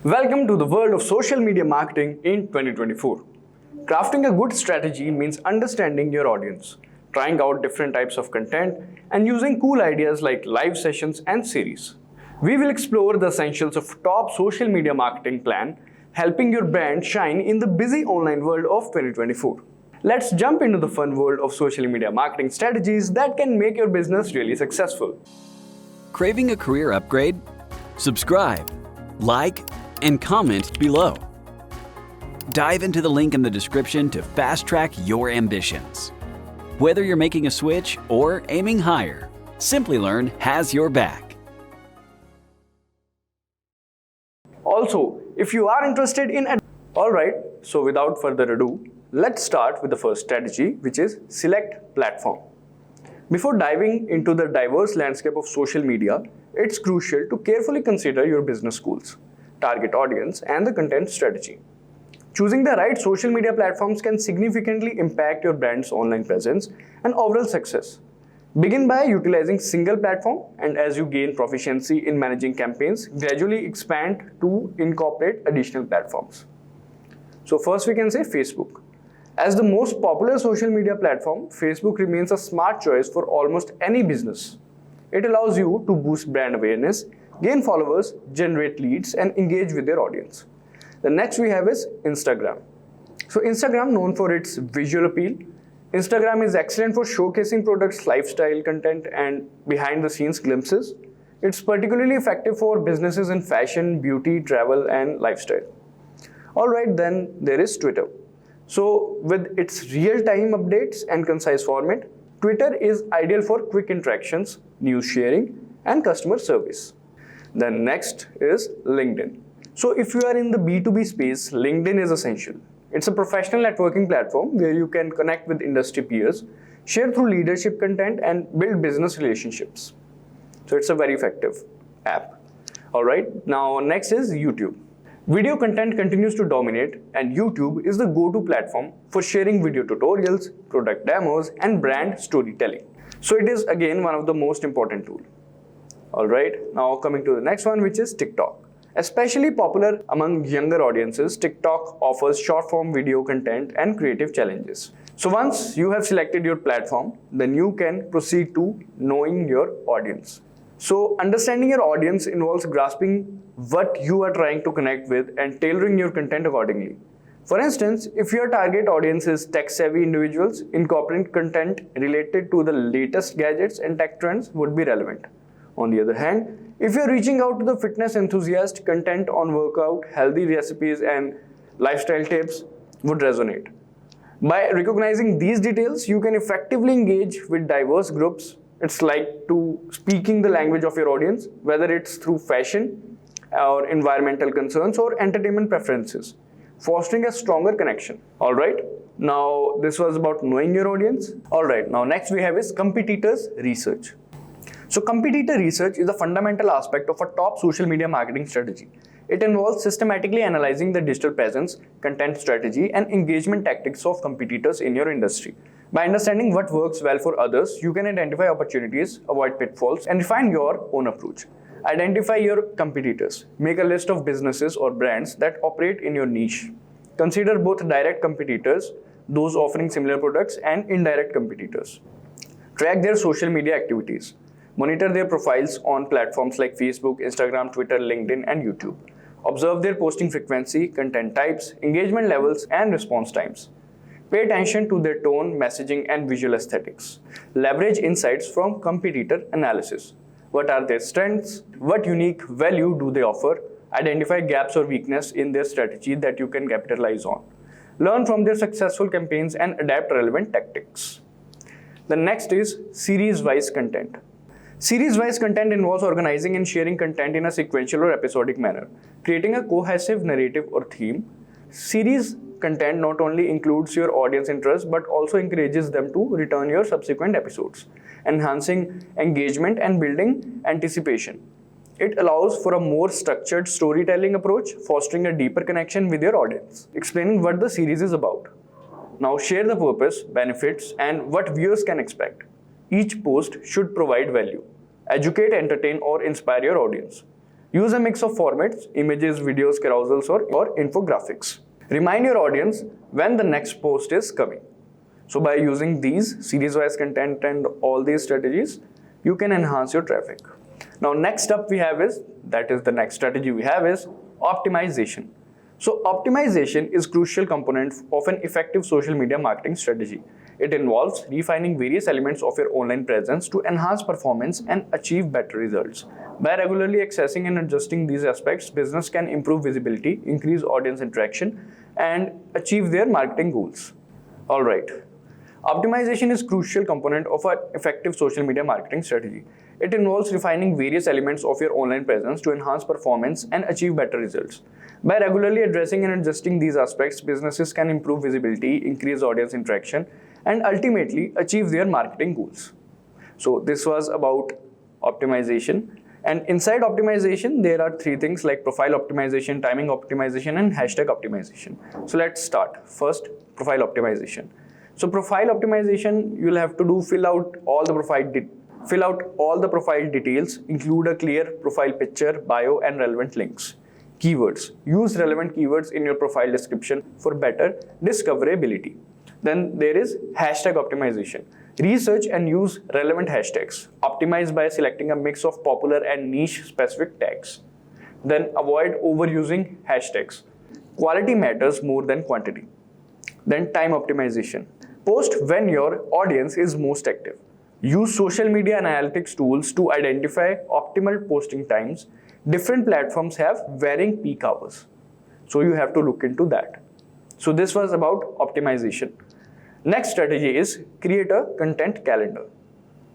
Welcome to the world of social media marketing in 2024. Crafting a good strategy means understanding your audience, trying out different types of content, and using cool ideas like live sessions and series. We will explore the essentials of top social media marketing plan, helping your brand shine in the busy online world of 2024. Let's jump into the fun world of social media marketing strategies that can make your business really successful. Craving a career upgrade? Subscribe, like, and comment below. Dive into the link in the description to fast-track your ambitions. Whether you're making a switch or aiming higher, Simplilearn has your back. Also, if you are interested in Alright, so without further ado, let's start with the first strategy, which is select platform. Before diving into the diverse landscape of social media, it's crucial to carefully consider your business goals, target audience, and the content strategy. Choosing the right social media platforms can significantly impact your brand's online presence and overall success. Begin by utilizing single platform, and as you gain proficiency in managing campaigns, gradually expand to incorporate additional platforms. So first we can say Facebook. As the most popular social media platform, Facebook remains a smart choice for almost any business. It allows you to boost brand awareness, gain followers, generate leads, and engage with your audience. The next we have is Instagram. So Instagram, known for its visual appeal, Instagram is excellent for showcasing products, lifestyle content, and behind-the-scenes glimpses. It's particularly effective for businesses in fashion, beauty, travel, and lifestyle. Alright, then there is Twitter. So with its real-time updates and concise format, Twitter is ideal for quick interactions, news sharing, and customer service. Then next is LinkedIn. So if you are in the B2B space, LinkedIn is essential. It's a professional networking platform where you can connect with industry peers, share through leadership content, and build business relationships. So it's a very effective app. Alright, now next is YouTube. Video content continues to dominate, and YouTube is the go-to platform for sharing video tutorials, product demos, and brand storytelling. So it is again one of the most important tools. Alright, now coming to the next one, which is TikTok. Especially popular among younger audiences, TikTok offers short-form video content and creative challenges. So once you have selected your platform, then you can proceed to knowing your audience. So understanding your audience involves grasping what you are trying to connect with and tailoring your content accordingly. For instance, if your target audience is tech-savvy individuals, incorporating content related to the latest gadgets and tech trends would be relevant. On the other hand, if you're reaching out to the fitness enthusiast, content on workout, healthy recipes, and lifestyle tips would resonate. By recognizing these details, you can effectively engage with diverse groups. It's like to speaking the language of your audience, whether it's through fashion or environmental concerns or entertainment preferences, fostering a stronger connection. Alright, now this was about knowing your audience. Alright, now next we have is competitors research. So competitor research is a fundamental aspect of a top social media marketing strategy. It involves systematically analyzing the digital presence, content strategy, and engagement tactics of competitors in your industry. By understanding what works well for others, you can identify opportunities, avoid pitfalls, and refine your own approach. Identify your competitors. Make a list of businesses or brands that operate in your niche. Consider both direct competitors, those offering similar products, and indirect competitors. Track their social media activities. Monitor their profiles on platforms like Facebook, Instagram, Twitter, LinkedIn, and YouTube. Observe their posting frequency, content types, engagement levels, and response times. Pay attention to their tone, messaging, and visual aesthetics. Leverage insights from competitor analysis. What are their strengths? What unique value do they offer? Identify gaps or weaknesses in their strategy that you can capitalize on. Learn from their successful campaigns and adapt relevant tactics. The next is series-wise content. Series-wise content involves organizing and sharing content in a sequential or episodic manner, creating a cohesive narrative or theme. Series content not only includes your audience interest but also encourages them to return your subsequent episodes, enhancing engagement and building anticipation. It allows for a more structured storytelling approach, fostering a deeper connection with your audience. Explaining what the series is about. Now share the purpose, benefits, and what viewers can expect. Each post should provide value, educate, entertain, or inspire your audience. Use a mix of formats, images, videos, carousels, or infographics. Remind your audience when the next post is coming. So by using these series-wise content and all these strategies, you can enhance your traffic. Now next up we have is, the next strategy we have is optimization. So optimization is a crucial component of an effective social media marketing strategy. It involves refining various elements of your online presence to enhance performance and achieve better results. By regularly accessing and adjusting these aspects, business can improve visibility, increase audience interaction, and achieve their marketing goals. Alright. Optimization is a crucial component of an effective social media marketing strategy. It involves refining various elements of your online presence to enhance performance and achieve better results. By regularly addressing and adjusting these aspects, businesses can improve visibility, increase audience interaction, and ultimately achieve their marketing goals. So this was about optimization. And inside optimization, there are three things like profile optimization, timing optimization, and hashtag optimization. So let's start. First, profile optimization. So profile optimization, you'll have to do fill out all the profile details, include a clear profile picture, bio, and relevant links. Keywords. Use relevant keywords in your profile description for better discoverability. Then there is hashtag optimization. Research and use relevant hashtags. Optimize by selecting a mix of popular and niche specific tags. Then avoid overusing hashtags. Quality matters more than quantity. Then time optimization. Post when your audience is most active. Use social media analytics tools to identify optimal posting times. Different platforms have varying peak hours, so you have to look into that. So this was about optimization. Next strategy is create a content calendar.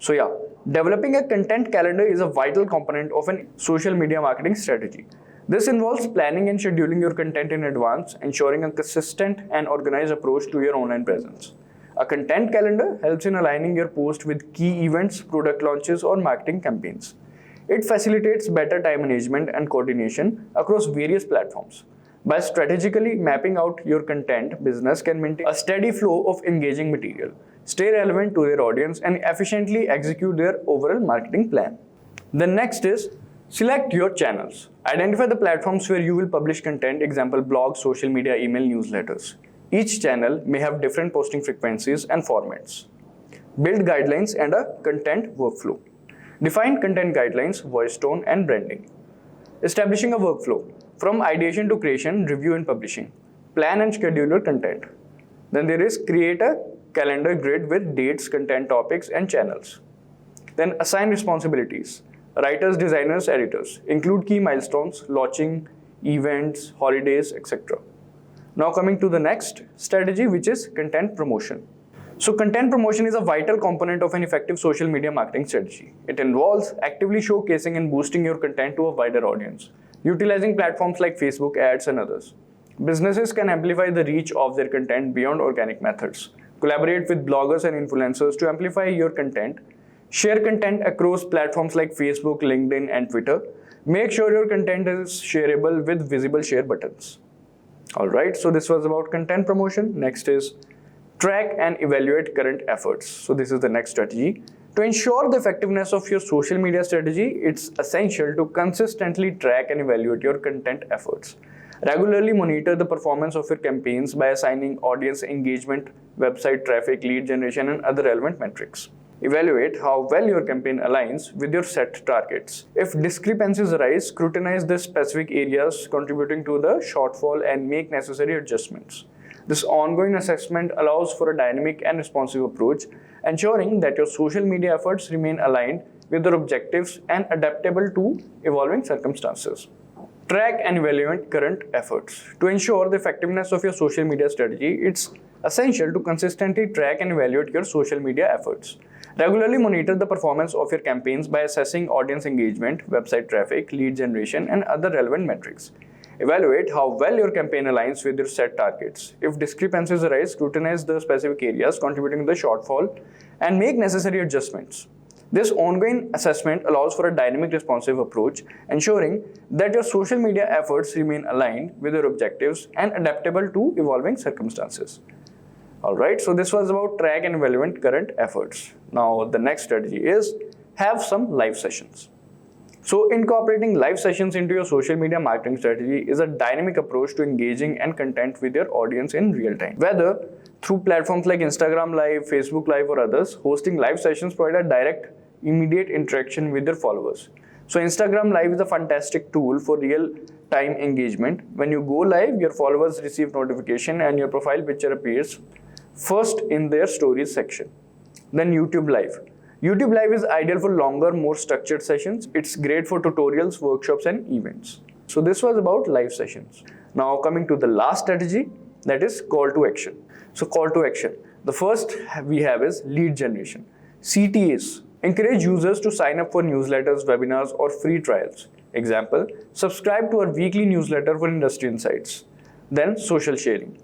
So yeah, developing a content calendar is a vital component of a social media marketing strategy. This involves planning and scheduling your content in advance, ensuring a consistent and organized approach to your online presence. A content calendar helps in aligning your post with key events, product launches, or marketing campaigns. It facilitates better time management and coordination across various platforms. By strategically mapping out your content, business can maintain a steady flow of engaging material, stay relevant to their audience, and efficiently execute their overall marketing plan. The next is select your channels. Identify the platforms where you will publish content, example blogs, social media, email, newsletters. Each channel may have different posting frequencies and formats. Build guidelines and a content workflow. Define content guidelines, voice tone, and branding. Establishing a workflow from ideation to creation, review, and publishing. Plan and schedule your content. Then there is create a calendar grid with dates, content topics, and channels. Then assign responsibilities. Writers, designers, editors. Include key milestones, launching, events, holidays, etc. Now coming to the next strategy, which is content promotion. So content promotion is a vital component of an effective social media marketing strategy. It involves actively showcasing and boosting your content to a wider audience, utilizing platforms like Facebook ads and others. Businesses can amplify the reach of their content beyond organic methods. Collaborate with bloggers and influencers to amplify your content. Share content across platforms like Facebook, LinkedIn, and Twitter. Make sure your content is shareable with visible share buttons. Alright, so this was about content promotion. Next is track and evaluate current efforts. So this is the next strategy. To ensure the effectiveness of your social media strategy, it's essential to consistently track and evaluate your content efforts. Regularly monitor the performance of your campaigns by assigning audience engagement, website traffic, lead generation, and other relevant metrics. Evaluate how well your campaign aligns with your set targets. If discrepancies arise, scrutinize the specific areas contributing to the shortfall and make necessary adjustments. This ongoing assessment allows for a dynamic and responsive approach, ensuring that your social media efforts remain aligned with your objectives and adaptable to evolving circumstances. Track and evaluate current efforts. To ensure the effectiveness of your social media strategy, it's essential to consistently track and evaluate your social media efforts. Regularly monitor the performance of your campaigns by assessing audience engagement, website traffic, lead generation, and other relevant metrics. Evaluate how well your campaign aligns with your set targets. If discrepancies arise, scrutinize the specific areas contributing to the shortfall and make necessary adjustments. This ongoing assessment allows for a dynamic responsive approach, ensuring that your social media efforts remain aligned with your objectives and adaptable to evolving circumstances. Alright, so this was about track and evaluate current efforts. Now the next strategy is have some live sessions. So incorporating live sessions into your social media marketing strategy is a dynamic approach to engaging and content with your audience in real time. Whether through platforms like Instagram Live, Facebook Live or others, hosting live sessions provide a direct, immediate interaction with your followers. So Instagram Live is a fantastic tool for real-time engagement. When you go live, your followers receive notification and your profile picture appears first in their stories section. Then YouTube Live. YouTube Live is ideal for longer, more structured sessions. It's great for tutorials, workshops and events. So this was about live sessions. Now coming to the last strategy, that is call to action. So call to action. The first we have is lead generation. CTAs. Encourage users to sign up for newsletters, webinars or free trials. Example, subscribe to our weekly newsletter for industry insights. Then social sharing.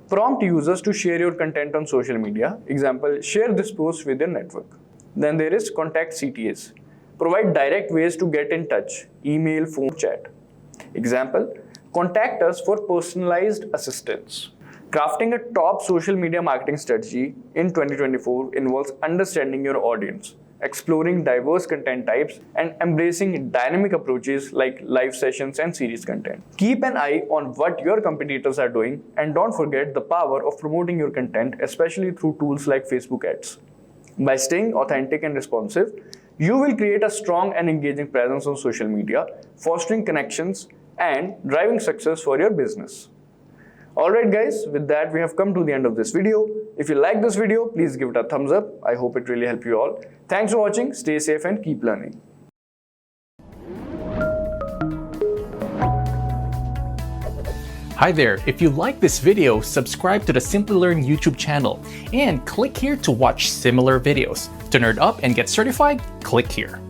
Prompt users to share your content on social media. Example, share this post with your network. Then there is contact CTAs. Provide direct ways to get in touch, email, phone, chat. Example, contact us for personalized assistance. Crafting a top social media marketing strategy in 2024 involves understanding your audience, exploring diverse content types, and embracing dynamic approaches like live sessions and series content. Keep an eye on what your competitors are doing and don't forget the power of promoting your content, especially through tools like Facebook ads. By staying authentic and responsive, you will create a strong and engaging presence on social media, fostering connections and driving success for your business. Alright guys, with that we have come to the end of this video. If you like this video, please give it a thumbs up. I hope it really helped you all. Thanks for watching, stay safe and keep learning. Hi there, if you like this video, subscribe to the Simplilearn YouTube channel and click here to watch similar videos. To nerd up and get certified, click here.